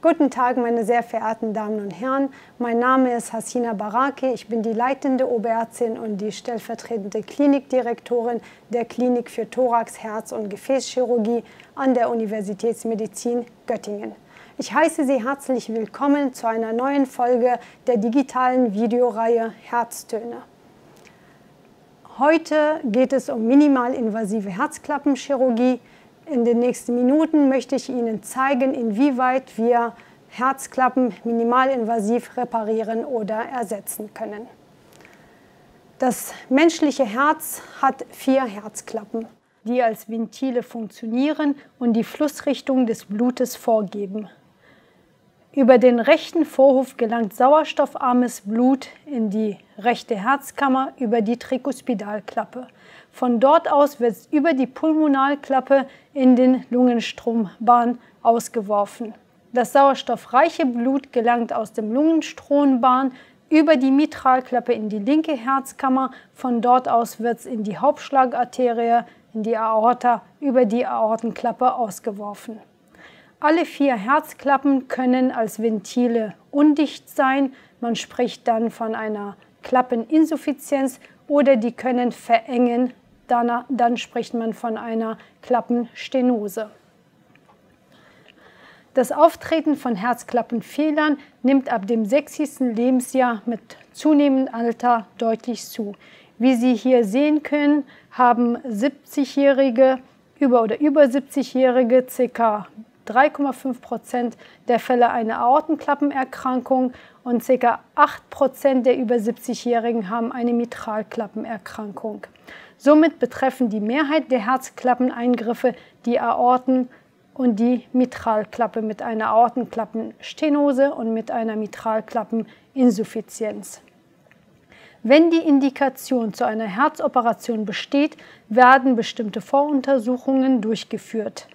Guten Tag, meine sehr verehrten Damen und Herren. Mein Name ist Hasina Baraki. Ich bin die leitende Oberärztin und die stellvertretende Klinikdirektorin der Klinik für Thorax-, Herz- und Gefäßchirurgie an der Universitätsmedizin Göttingen. Ich heiße Sie herzlich willkommen zu einer neuen Folge der digitalen Videoreihe Herztöne. Heute geht es um minimalinvasive Herzklappenchirurgie. In den nächsten Minuten möchte ich Ihnen zeigen, inwieweit wir Herzklappen minimalinvasiv reparieren oder ersetzen können. Das menschliche Herz hat 4 Herzklappen, die als Ventile funktionieren und die Flussrichtung des Blutes vorgeben. Über den rechten Vorhof gelangt sauerstoffarmes Blut in die rechte Herzkammer über die Trikospidalklappe. Von dort aus wird es über die Pulmonalklappe in den Lungenstrombahn ausgeworfen. Das sauerstoffreiche Blut gelangt aus dem Lungenstrombahn über die Mitralklappe in die linke Herzkammer. Von dort aus wird es in die Hauptschlagarterie, in die Aorta, über die Aortenklappe ausgeworfen. Alle 4 Herzklappen können als Ventile undicht sein. Man spricht dann von einer Klappeninsuffizienz oder die können verengen. Dann spricht man von einer Klappenstenose. Das Auftreten von Herzklappenfehlern nimmt ab dem 60. Lebensjahr mit zunehmendem Alter deutlich zu. Wie Sie hier sehen können, haben 70-Jährige, über 70-Jährige ca. 3,5% der Fälle eine Aortenklappenerkrankung und ca. 8% der über 70-Jährigen haben eine Mitralklappenerkrankung. Somit betreffen die Mehrheit der Herzklappeneingriffe die Aorten und die Mitralklappe mit einer Aortenklappenstenose und mit einer Mitralklappeninsuffizienz. Wenn die Indikation zu einer Herzoperation besteht, werden bestimmte Voruntersuchungen durchgeführt.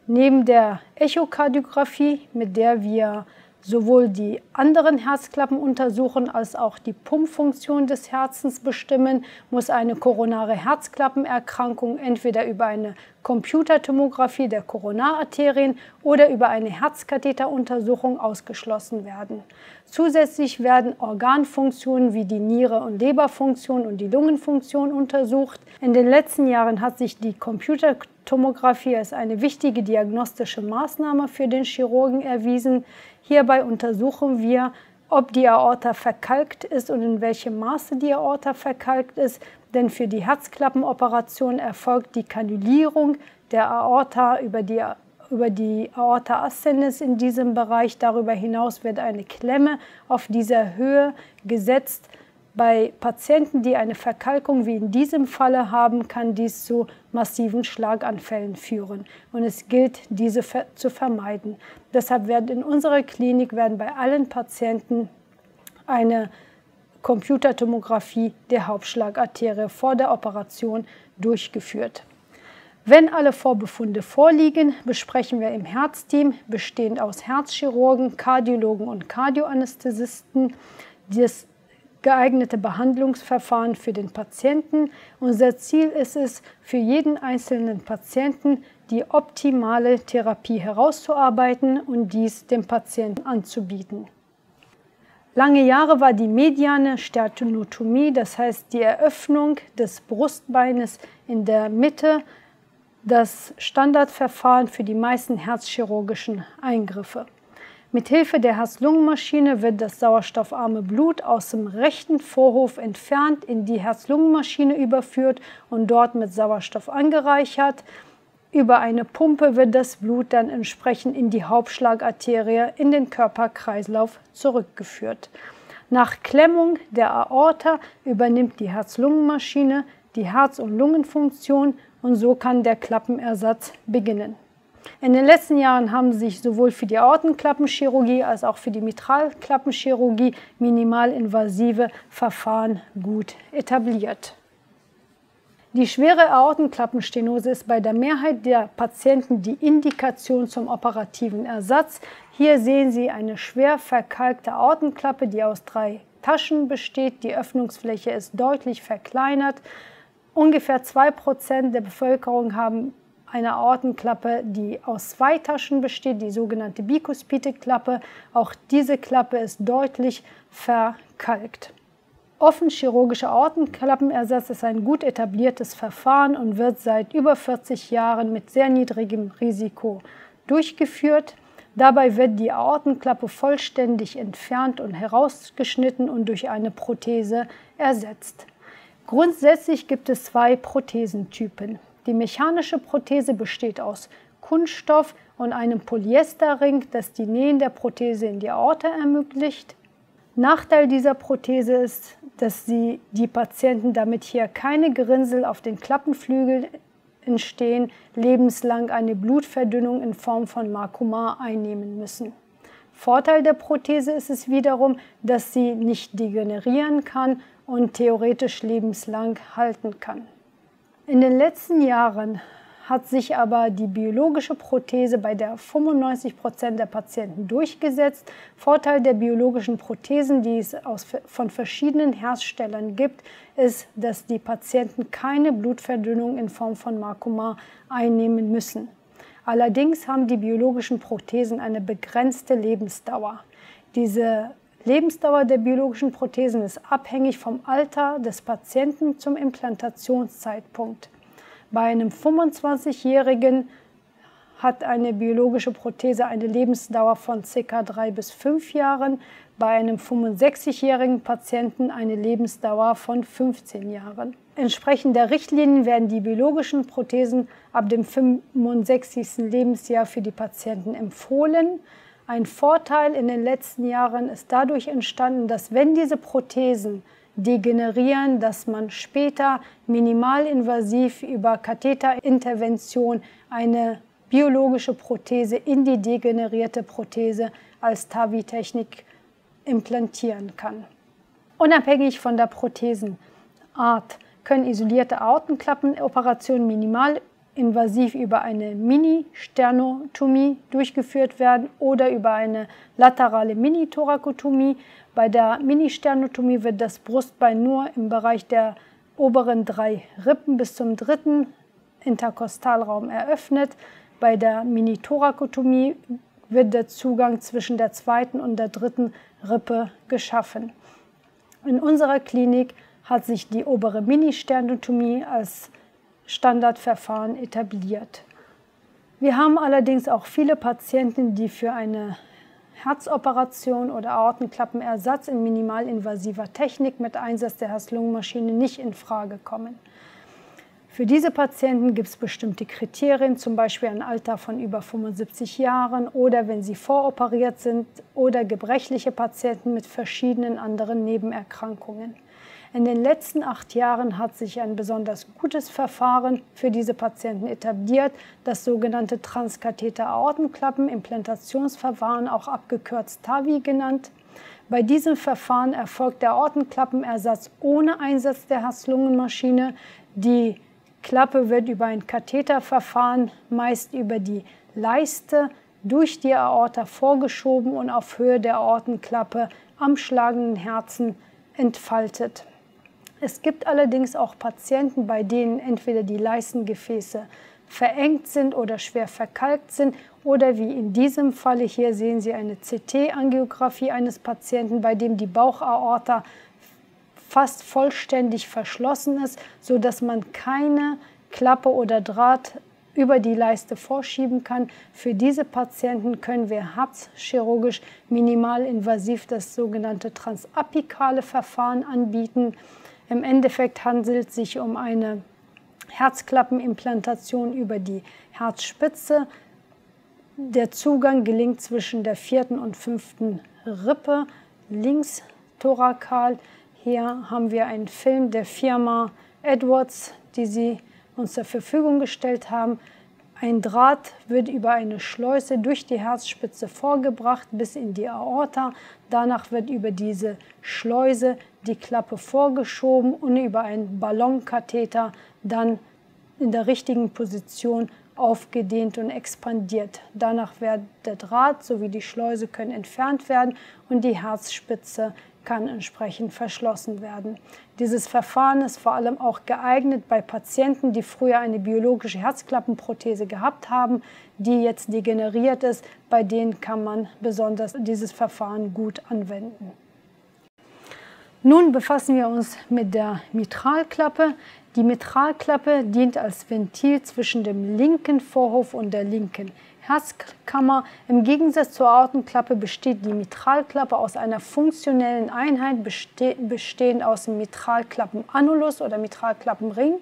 Neben der Echokardiographie, mit der wir sowohl die anderen Herzklappen untersuchen als auch die Pumpfunktion des Herzens bestimmen, muss eine koronare Herzklappenerkrankung entweder über eine Computertomographie der Koronararterien oder über eine Herzkatheteruntersuchung ausgeschlossen werden. Zusätzlich werden Organfunktionen wie die Niere- und Leberfunktion und die Lungenfunktion untersucht. In den letzten Jahren hat sich die Computertomographie als eine wichtige diagnostische Maßnahme für den Chirurgen erwiesen. Hierbei untersuchen wir, ob die Aorta verkalkt ist und in welchem Maße die Aorta verkalkt ist. Denn für die Herzklappenoperation erfolgt die Kanülierung der Aorta über die Aorta ascendens in diesem Bereich. Darüber hinaus wird eine Klemme auf dieser Höhe gesetzt. Bei Patienten, die eine Verkalkung wie in diesem Falle haben, kann dies zu massiven Schlaganfällen führen. Und es gilt, diese zu vermeiden. Deshalb werden in unserer Klinik bei allen Patienten eine Computertomographie der Hauptschlagarterie vor der Operation durchgeführt. Wenn alle Vorbefunde vorliegen, besprechen wir im Herzteam, bestehend aus Herzchirurgen, Kardiologen und Kardioanästhesisten, das geeignete Behandlungsverfahren für den Patienten. Unser Ziel ist es, für jeden einzelnen Patienten die optimale Therapie herauszuarbeiten und dies dem Patienten anzubieten. Lange Jahre war die mediane Sternotomie, das heißt die Eröffnung des Brustbeines in der Mitte, das Standardverfahren für die meisten herzchirurgischen Eingriffe. Mithilfe der Herz-Lungen-Maschine wird das sauerstoffarme Blut aus dem rechten Vorhof entfernt, in die Herz-Lungen-Maschine überführt und dort mit Sauerstoff angereichert. Über eine Pumpe wird das Blut dann entsprechend in die Hauptschlagarterie, in den Körperkreislauf zurückgeführt. Nach Klemmung der Aorta übernimmt die Herz-Lungen-Maschine die Herz- und Lungenfunktion und so kann der Klappenersatz beginnen. In den letzten Jahren haben sich sowohl für die Aortenklappenchirurgie als auch für die Mitralklappenchirurgie minimalinvasive Verfahren gut etabliert. Die schwere Aortenklappenstenose ist bei der Mehrheit der Patienten die Indikation zum operativen Ersatz. Hier sehen Sie eine schwer verkalkte Aortenklappe, die aus 3 Taschen besteht. Die Öffnungsfläche ist deutlich verkleinert. Ungefähr 2% der Bevölkerung haben eine Aortenklappe, die aus 2 Taschen besteht, die sogenannte Bikuspide-Klappe. Auch diese Klappe ist deutlich verkalkt. Offen chirurgischer Aortenklappenersatz ist ein gut etabliertes Verfahren und wird seit über 40 Jahren mit sehr niedrigem Risiko durchgeführt. Dabei wird die Aortenklappe vollständig entfernt und herausgeschnitten und durch eine Prothese ersetzt. Grundsätzlich gibt es 2 Prothesentypen. Die mechanische Prothese besteht aus Kunststoff und einem Polyesterring, das die Nähen der Prothese in die Aorta ermöglicht. Nachteil dieser Prothese ist, dass die Patienten, damit hier keine Gerinnsel auf den Klappenflügeln entstehen, lebenslang eine Blutverdünnung in Form von Makoma einnehmen müssen. Vorteil der Prothese ist es wiederum, dass sie nicht degenerieren kann und theoretisch lebenslang halten kann. In den letzten Jahren hat sich aber die biologische Prothese bei der 95% der Patienten durchgesetzt. Vorteil der biologischen Prothesen, die es von verschiedenen Herstellern gibt, ist, dass die Patienten keine Blutverdünnung in Form von Makoma einnehmen müssen. Allerdings haben die biologischen Prothesen eine begrenzte Lebensdauer. Diese Lebensdauer der biologischen Prothesen ist abhängig vom Alter des Patienten zum Implantationszeitpunkt. Bei einem 25-Jährigen hat eine biologische Prothese eine Lebensdauer von ca. 3 bis 5 Jahren, bei einem 65-jährigen Patienten eine Lebensdauer von 15 Jahren. Entsprechend der Richtlinien werden die biologischen Prothesen ab dem 65. Lebensjahr für die Patienten empfohlen. Ein Vorteil in den letzten Jahren ist dadurch entstanden, dass wenn diese Prothesen degenerieren, dass man später minimalinvasiv über Katheterintervention eine biologische Prothese in die degenerierte Prothese als TAVI-Technik implantieren kann. Unabhängig von der Prothesenart können isolierte Aortenklappenoperationen minimalinvasiv über eine Mini-Sternotomie durchgeführt werden oder über eine laterale Minithorakotomie. Bei der Mini-Sternotomie wird das Brustbein nur im Bereich der oberen 3 Rippen bis zum 3. Interkostalraum eröffnet. Bei der Minithorakotomie wird der Zugang zwischen der 2. und der 3. Rippe geschaffen. In unserer Klinik hat sich die obere Mini-Sternotomie als Standardverfahren etabliert. Wir haben allerdings auch viele Patienten, die für eine Herzoperation oder Aortenklappenersatz in minimalinvasiver Technik mit Einsatz der Herz-Lungen-Maschine nicht in Frage kommen. Für diese Patienten gibt es bestimmte Kriterien, zum Beispiel ein Alter von über 75 Jahren oder wenn sie voroperiert sind oder gebrechliche Patienten mit verschiedenen anderen Nebenerkrankungen. In den letzten 8 Jahren hat sich ein besonders gutes Verfahren für diese Patienten etabliert, das sogenannte Transkatheter-Aortenklappen-Implantationsverfahren, auch abgekürzt TAVI genannt. Bei diesem Verfahren erfolgt der Aortenklappenersatz ohne Einsatz der Herz-Lungen-Maschine. Die Klappe wird über ein Katheterverfahren, meist über die Leiste, durch die Aorta vorgeschoben und auf Höhe der Aortenklappe am schlagenden Herzen entfaltet. Es gibt allerdings auch Patienten, bei denen entweder die Leistengefäße verengt sind oder schwer verkalkt sind oder wie in diesem Falle hier sehen Sie eine CT-Angiografie eines Patienten, bei dem die Bauchaorta fast vollständig verschlossen ist, sodass man keine Klappe oder Draht über die Leiste vorschieben kann. Für diese Patienten können wir herzchirurgisch minimalinvasiv das sogenannte transapikale Verfahren anbieten. Im Endeffekt handelt es sich um eine Herzklappenimplantation über die Herzspitze. Der Zugang gelingt zwischen der 4. und 5. Rippe, links thorakal. Hier haben wir einen Film der Firma Edwards, die sie uns zur Verfügung gestellt haben. Ein Draht wird über eine Schleuse durch die Herzspitze vorgebracht bis in die Aorta. Danach wird über diese Schleuse die Klappe vorgeschoben und über einen Ballonkatheter dann in der richtigen Position aufgedehnt und expandiert. Danach wird der Draht sowie die Schleuse können entfernt werden und die Herzspitze kann entsprechend verschlossen werden. Dieses Verfahren ist vor allem auch geeignet bei Patienten, die früher eine biologische Herzklappenprothese gehabt haben, die jetzt degeneriert ist. Bei denen kann man besonders dieses Verfahren gut anwenden. Nun befassen wir uns mit der Mitralklappe. Die Mitralklappe dient als Ventil zwischen dem linken Vorhof und der linken Herzkammer. Im Gegensatz zur Aortenklappe besteht die Mitralklappe aus einer funktionellen Einheit, bestehend aus dem Mitralklappenannulus oder Mitralklappenring,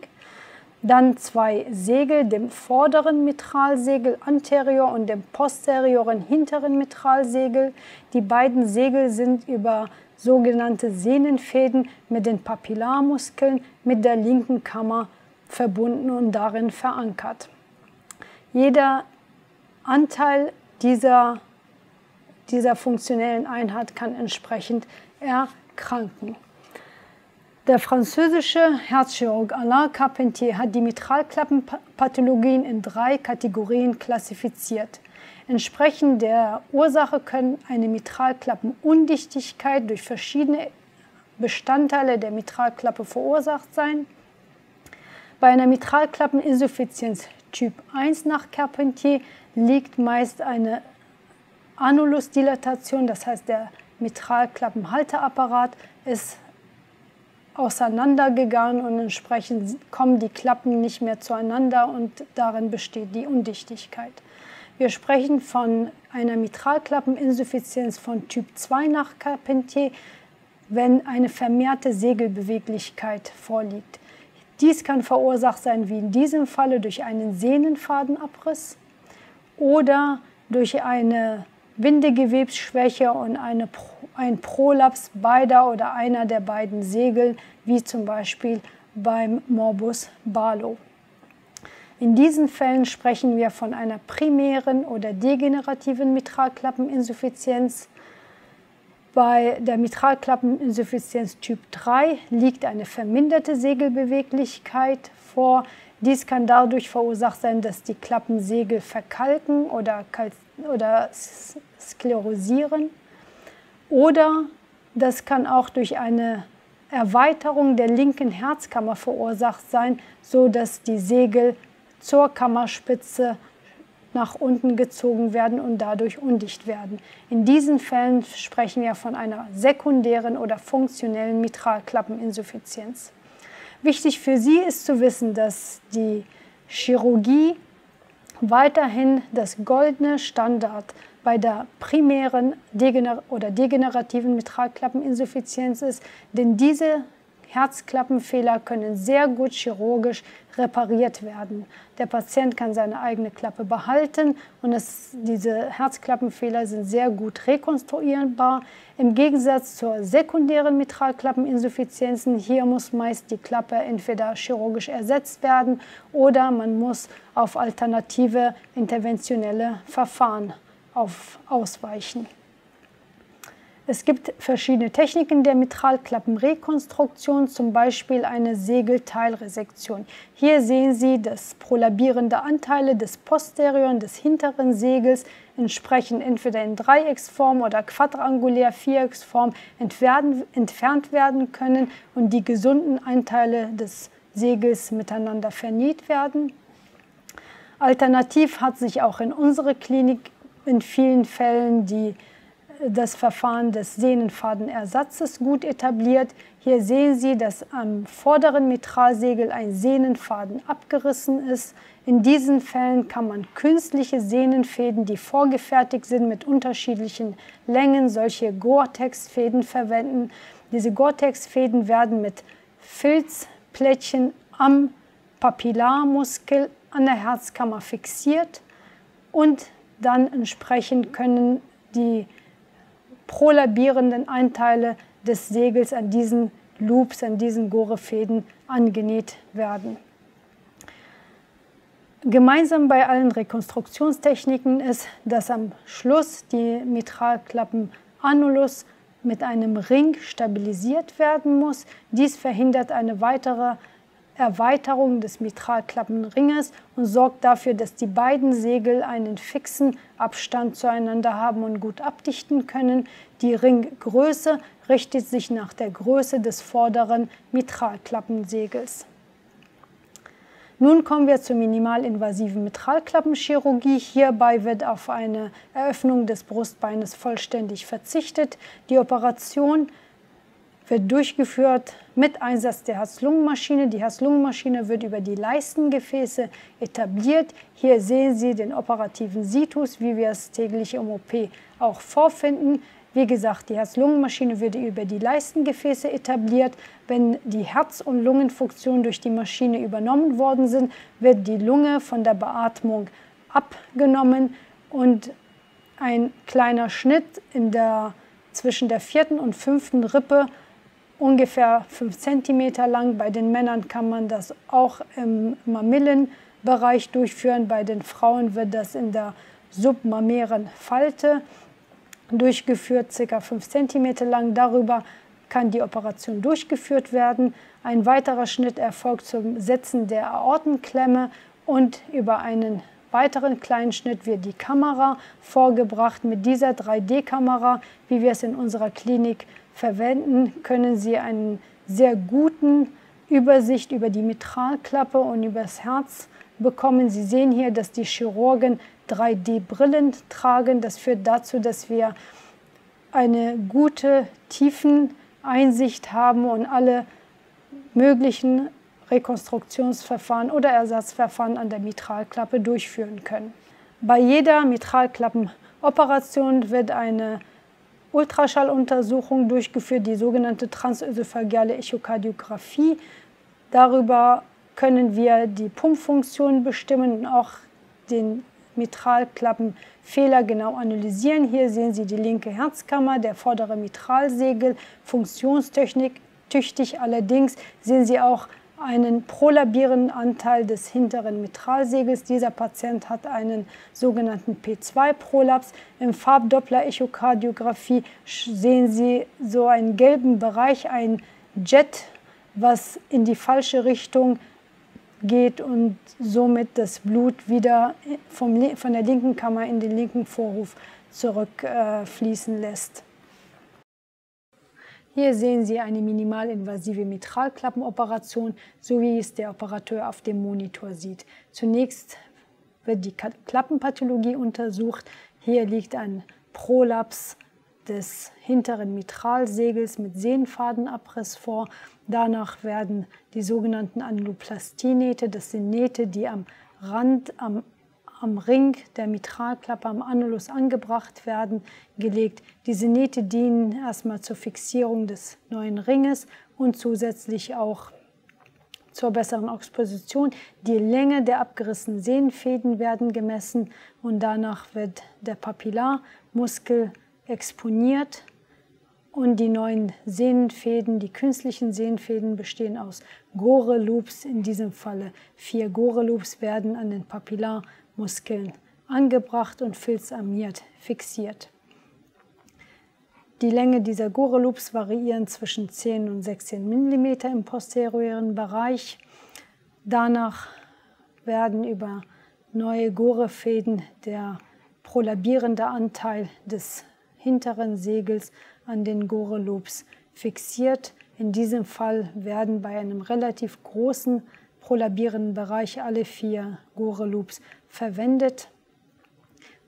dann zwei Segel, dem vorderen Mitralsegel anterior und dem posterioren hinteren Mitralsegel. Die beiden Segel sind über sogenannte Sehnenfäden mit den Papillarmuskeln mit der linken Kammer verbunden und darin verankert. Jeder Anteil dieser funktionellen Einheit kann entsprechend erkranken. Der französische Herzchirurg Alain Carpentier hat die Mitralklappenpathologien in 3 Kategorien klassifiziert. Entsprechend der Ursache können eine Mitralklappenundichtigkeit durch verschiedene Bestandteile der Mitralklappe verursacht sein. Bei einer Mitralklappeninsuffizienz Typ 1 nach Carpentier liegt meist eine Annulusdilatation, das heißt der Mitralklappenhalteapparat ist auseinandergegangen und entsprechend kommen die Klappen nicht mehr zueinander und darin besteht die Undichtigkeit. Wir sprechen von einer Mitralklappeninsuffizienz von Typ 2 nach Carpentier, wenn eine vermehrte Segelbeweglichkeit vorliegt. Dies kann verursacht sein, wie in diesem Falle, durch einen Sehnenfadenabriss oder durch eine Bindegewebsschwäche und ein Prolaps beider oder einer der beiden Segel, wie zum Beispiel beim Morbus Barlow. In diesen Fällen sprechen wir von einer primären oder degenerativen Mitralklappeninsuffizienz. Bei der Mitralklappeninsuffizienz Typ 3 liegt eine verminderte Segelbeweglichkeit vor. Dies kann dadurch verursacht sein, dass die Klappensegel verkalken oder sklerosieren. Oder das kann auch durch eine Erweiterung der linken Herzkammer verursacht sein, sodass die Segel zur Kammerspitze nach unten gezogen werden und dadurch undicht werden. In diesen Fällen sprechen wir von einer sekundären oder funktionellen Mitralklappeninsuffizienz. Wichtig für Sie ist zu wissen, dass die Chirurgie weiterhin das goldene Standard bei der primären oder degenerativen Mitralklappeninsuffizienz ist, denn diese Herzklappenfehler können sehr gut chirurgisch repariert werden. Der Patient kann seine eigene Klappe behalten und diese Herzklappenfehler sind sehr gut rekonstruierbar. Im Gegensatz zur sekundären Mitralklappeninsuffizienzen, hier muss meist die Klappe entweder chirurgisch ersetzt werden oder man muss auf alternative interventionelle Verfahren ausweichen. Es gibt verschiedene Techniken der Mitralklappenrekonstruktion, zum Beispiel eine Segelteilresektion. Hier sehen Sie, dass prolabierende Anteile des posterioren, des hinteren Segels entsprechend entweder in Dreiecksform oder quadrangulär Vierecksform entfernt werden können und die gesunden Anteile des Segels miteinander vernäht werden. Alternativ hat sich auch in unserer Klinik in vielen Fällen das Verfahren des Sehnenfadenersatzes gut etabliert. Hier sehen Sie, dass am vorderen Mitralsegel ein Sehnenfaden abgerissen ist. In diesen Fällen kann man künstliche Sehnenfäden, die vorgefertigt sind mit unterschiedlichen Längen, solche Gore-Tex-Fäden verwenden. Diese Gore-Tex-Fäden werden mit Filzplättchen am Papillarmuskel an der Herzkammer fixiert und dann entsprechend können die prolabierenden Anteile des Segels an diesen Loops, an diesen Gore-Fäden angenäht werden. Gemeinsam bei allen Rekonstruktionstechniken ist, dass am Schluss die Mitralklappenannulus mit einem Ring stabilisiert werden muss. Dies verhindert eine weitere Erweiterung des Mitralklappenringes und sorgt dafür, dass die beiden Segel einen fixen Abstand zueinander haben und gut abdichten können. Die Ringgröße richtet sich nach der Größe des vorderen Mitralklappensegels. Nun kommen wir zur minimalinvasiven Mitralklappenchirurgie. Hierbei wird auf eine Eröffnung des Brustbeines vollständig verzichtet. Die Operation wird durchgeführt mit Einsatz der Herz-Lungen-Maschine. Die Herz-Lungen-Maschine wird über die Leistengefäße etabliert. Hier sehen Sie den operativen Situs, wie wir es täglich im OP auch vorfinden. Wie gesagt, die Herz-Lungen-Maschine wird über die Leistengefäße etabliert. Wenn die Herz- und Lungenfunktionen durch die Maschine übernommen worden sind, wird die Lunge von der Beatmung abgenommen und ein kleiner Schnitt zwischen der 4. und 5. Rippe, ungefähr 5 cm lang. Bei den Männern kann man das auch im Mamillenbereich durchführen. Bei den Frauen wird das in der submamären Falte durchgeführt, ca. 5 cm lang. Darüber kann die Operation durchgeführt werden. Ein weiterer Schnitt erfolgt zum Setzen der Aortenklemme und über einen weiteren kleinen Schnitt wird die Kamera vorgebracht. Mit dieser 3D-Kamera, wie wir es in unserer Klinik verwenden, können Sie eine sehr gute Übersicht über die Mitralklappe und über das Herz bekommen. Sie sehen hier, dass die Chirurgen 3D-Brillen tragen. Das führt dazu, dass wir eine gute Tiefeneinsicht haben und alle möglichen Rekonstruktionsverfahren oder Ersatzverfahren an der Mitralklappe durchführen können. Bei jeder Mitralklappenoperation wird eine Ultraschalluntersuchung durchgeführt, die sogenannte transösophageale Echokardiographie. Darüber können wir die Pumpfunktion bestimmen und auch den Mitralklappenfehler genau analysieren. Hier sehen Sie die linke Herzkammer, der vordere Mitralsegel, funktionstüchtig. Allerdings sehen Sie auch einen prolabierenden Anteil des hinteren Mitralsegels. Dieser Patient hat einen sogenannten P2-Prolaps. Im Farbdoppler-Echokardiographie sehen Sie so einen gelben Bereich, ein Jet, was in die falsche Richtung geht und somit das Blut wieder von der linken Kammer in den linken Vorhof zurückfließen lässt. Hier sehen Sie eine minimalinvasive Mitralklappenoperation, so wie es der Operateur auf dem Monitor sieht. Zunächst wird die Klappenpathologie untersucht. Hier liegt ein Prolaps des hinteren Mitralsegels mit Sehnenfadenabriss vor. Danach werden die sogenannten Annuloplastie-Nähte, das sind Nähte, die am Rand, am Ring der Mitralklappe, am Annulus angebracht werden, gelegt. Diese Nähte dienen erstmal zur Fixierung des neuen Ringes und zusätzlich auch zur besseren Exposition. Die Länge der abgerissenen Sehnenfäden werden gemessen und danach wird der Papillarmuskel exponiert und die neuen Sehnenfäden, die künstlichen Sehnenfäden bestehen aus Gore-Loops. In diesem Falle 4 Gore-Loops werden an den Papillarmuskeln angebracht und filzarmiert fixiert. Die Länge dieser Gore-Loops variieren zwischen 10 und 16 mm im posteriori Bereich. Danach werden über neue Gore-Fäden der prolabierende Anteil des hinteren Segels an den Gore-Loops fixiert. In diesem Fall werden bei einem relativ großen prolabierenden Bereich alle 4 Gore-Loops verwendet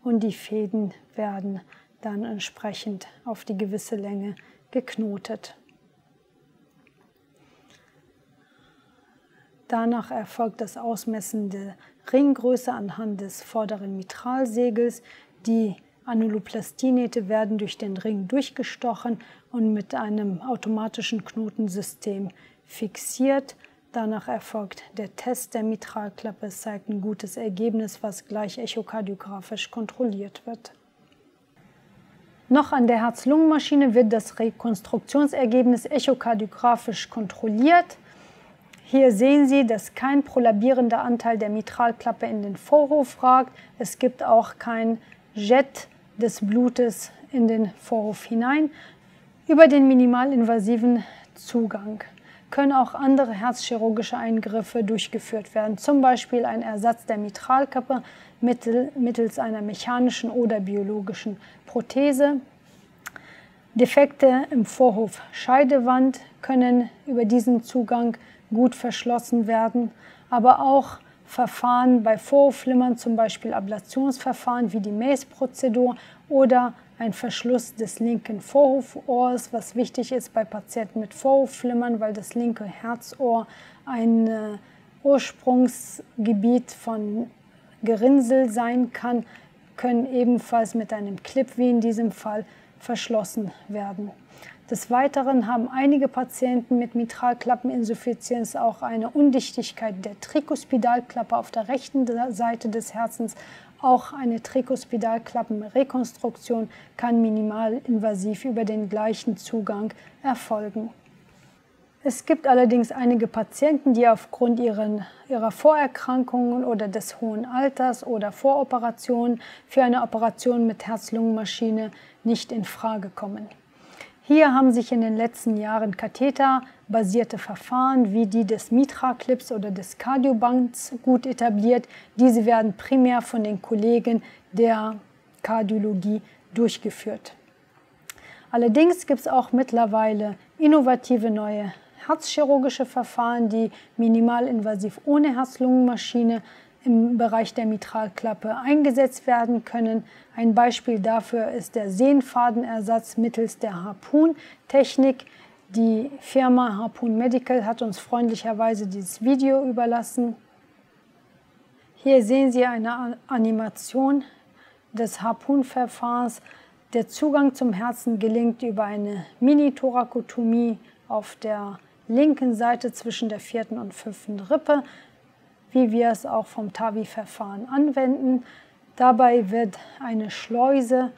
und die Fäden werden dann entsprechend auf die gewisse Länge geknotet. Danach erfolgt das Ausmessen der Ringgröße anhand des vorderen Mitralsegels. Die Annuloplastie-Nähte werden durch den Ring durchgestochen und mit einem automatischen Knotensystem fixiert. Danach erfolgt der Test der Mitralklappe. Es zeigt ein gutes Ergebnis, was gleich echokardiografisch kontrolliert wird. Noch an der Herz-Lungen-Maschine wird das Rekonstruktionsergebnis echokardiografisch kontrolliert. Hier sehen Sie, dass kein prolabierender Anteil der Mitralklappe in den Vorhof ragt. Es gibt auch kein Jet des Blutes in den Vorhof hinein. Über den minimalinvasiven Zugang können auch andere herzchirurgische Eingriffe durchgeführt werden, zum Beispiel ein Ersatz der Mitralklappe mittels einer mechanischen oder biologischen Prothese. Defekte im Vorhof-Scheidewand können über diesen Zugang gut verschlossen werden, aber auch Verfahren bei Vorhofflimmern, zum Beispiel Ablationsverfahren wie die Mace-Prozedur oder ein Verschluss des linken Vorhofohrs, was wichtig ist bei Patienten mit Vorhofflimmern, weil das linke Herzohr ein Ursprungsgebiet von Gerinnsel sein kann, können ebenfalls mit einem Clip, wie in diesem Fall, verschlossen werden. Des Weiteren haben einige Patienten mit Mitralklappeninsuffizienz auch eine Undichtigkeit der Trikospidalklappe auf der rechten Seite des Herzens. Auch eine Trikospidalklappenrekonstruktion kann minimalinvasiv über den gleichen Zugang erfolgen. Es gibt allerdings einige Patienten, die aufgrund ihrer Vorerkrankungen oder des hohen Alters oder Voroperationen für eine Operation mit Herz-Lungen-Maschine nicht in Frage kommen. Hier haben sich in den letzten Jahren katheterbasierte Verfahren wie die des Mitra-Clips oder des Cardiobands gut etabliert. Diese werden primär von den Kollegen der Kardiologie durchgeführt. Allerdings gibt es auch mittlerweile innovative neue herzchirurgische Verfahren, die minimalinvasiv ohne Herz-Lungen-Maschine im Bereich der Mitralklappe eingesetzt werden können. Ein Beispiel dafür ist der Sehnenfadenersatz mittels der Harpun-Technik. Die Firma Harpoon Medical hat uns freundlicherweise dieses Video überlassen. Hier sehen Sie eine Animation des Harpun-Verfahrens. Der Zugang zum Herzen gelingt über eine Mini-Thorakotomie auf der linken Seite zwischen der 4. und 5. Rippe, wie wir es auch vom TAVI-Verfahren anwenden. Dabei wird eine Schleuse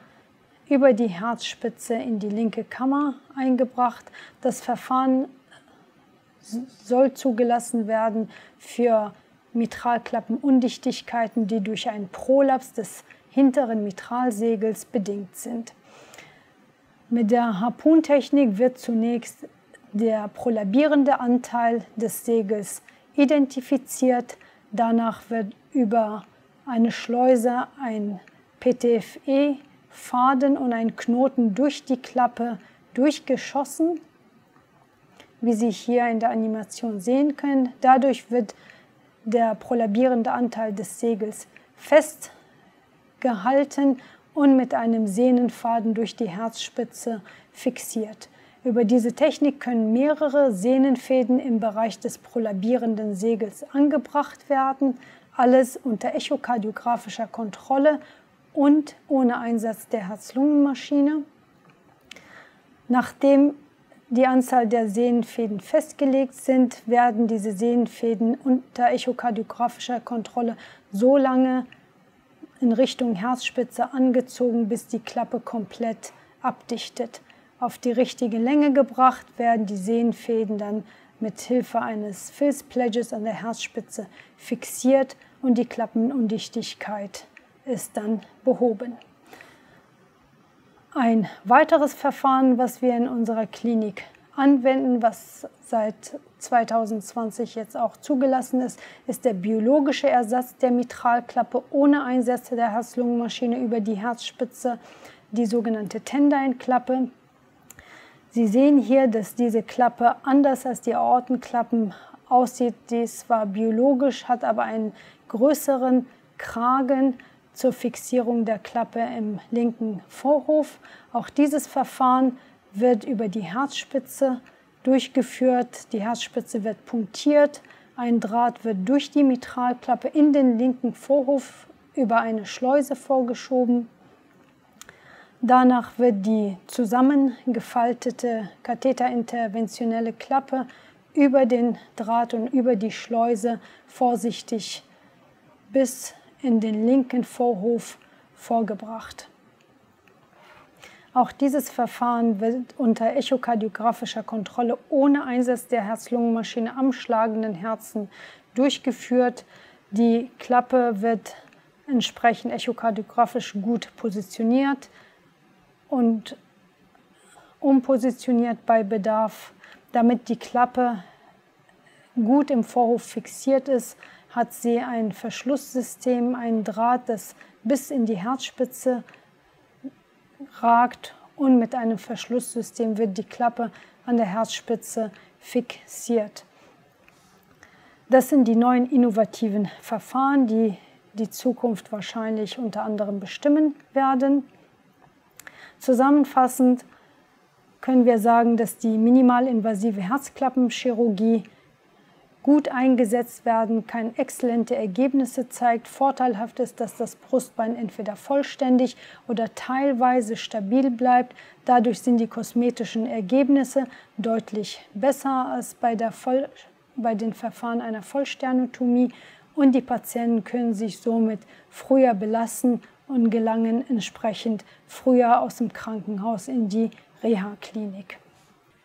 über die Herzspitze in die linke Kammer eingebracht. Das Verfahren soll zugelassen werden für Mitralklappenundichtigkeiten, die durch einen Prolaps des hinteren Mitralsegels bedingt sind. Mit der Harpuntechnik wird zunächst der prolabierende Anteil des Segels identifiziert. Danach wird über eine Schleuse ein PTFE-Faden und ein Knoten durch die Klappe durchgeschossen, wie Sie hier in der Animation sehen können. Dadurch wird der prolabierende Anteil des Segels festgehalten und mit einem Sehnenfaden durch die Herzspitze fixiert. Über diese Technik können mehrere Sehnenfäden im Bereich des prolabierenden Segels angebracht werden, alles unter echokardiographischer Kontrolle und ohne Einsatz der Herz-Lungen-Maschine. Nachdem die Anzahl der Sehnenfäden festgelegt sind, werden diese Sehnenfäden unter echokardiographischer Kontrolle so lange in Richtung Herzspitze angezogen, bis die Klappe komplett abdichtet. Auf die richtige Länge gebracht werden die Sehnenfäden dann mit Hilfe eines Filzpledges an der Herzspitze fixiert und die Klappenundichtigkeit ist dann behoben. Ein weiteres Verfahren, was wir in unserer Klinik anwenden, was seit 2020 jetzt auch zugelassen ist, ist der biologische Ersatz der Mitralklappe ohne Einsatz der Herz-Lungen-Maschine über die Herzspitze, die sogenannte Tendyne-Klappe. Sie sehen hier, dass diese Klappe anders als die Aortenklappen aussieht. Dies war biologisch, hat aber einen größeren Kragen zur Fixierung der Klappe im linken Vorhof. Auch dieses Verfahren wird über die Herzspitze durchgeführt. Die Herzspitze wird punktiert. Ein Draht wird durch die Mitralklappe in den linken Vorhof über eine Schleuse vorgeschoben. Danach wird die zusammengefaltete katheterinterventionelle Klappe über den Draht und über die Schleuse vorsichtig bis in den linken Vorhof vorgebracht. Auch dieses Verfahren wird unter echokardiographischer Kontrolle ohne Einsatz der Herz-Lungen-Maschine am schlagenden Herzen durchgeführt. Die Klappe wird entsprechend echokardiografisch gut positioniert und umpositioniert bei Bedarf. Damit die Klappe gut im Vorhof fixiert ist, hat sie ein Verschlusssystem, ein Draht, das bis in die Herzspitze ragt und mit einem Verschlusssystem wird die Klappe an der Herzspitze fixiert. Das sind die neuen innovativen Verfahren, die die Zukunft wahrscheinlich unter anderem bestimmen werden. Zusammenfassend können wir sagen, dass die minimalinvasive Herzklappenchirurgie gut eingesetzt werden kann, exzellente Ergebnisse zeigt. Vorteilhaft ist, dass das Brustbein entweder vollständig oder teilweise stabil bleibt. Dadurch sind die kosmetischen Ergebnisse deutlich besser als bei den Verfahren einer Vollsternotomie und die Patienten können sich somit früher belassen und gelangen entsprechend früher aus dem Krankenhaus in die Reha-Klinik.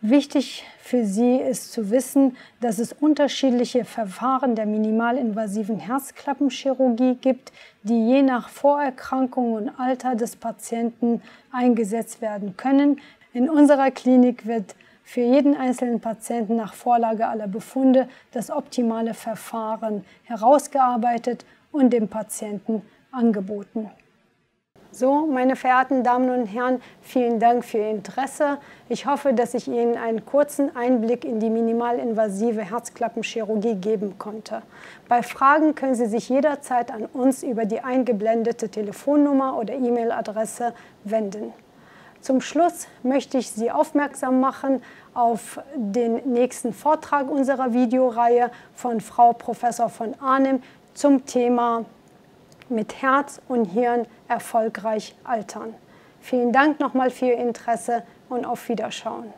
Wichtig für Sie ist zu wissen, dass es unterschiedliche Verfahren der minimalinvasiven Herzklappenchirurgie gibt, die je nach Vorerkrankung und Alter des Patienten eingesetzt werden können. In unserer Klinik wird für jeden einzelnen Patienten nach Vorlage aller Befunde das optimale Verfahren herausgearbeitet und dem Patienten angeboten. So, meine verehrten Damen und Herren, vielen Dank für Ihr Interesse. Ich hoffe, dass ich Ihnen einen kurzen Einblick in die minimalinvasive Herzklappenchirurgie geben konnte. Bei Fragen können Sie sich jederzeit an uns über die eingeblendete Telefonnummer oder E-Mail-Adresse wenden. Zum Schluss möchte ich Sie aufmerksam machen auf den nächsten Vortrag unserer Videoreihe von Frau Professor von Arnim zum Thema mit Herz und Hirn erfolgreich altern. Vielen Dank nochmal für Ihr Interesse und auf Wiederschauen.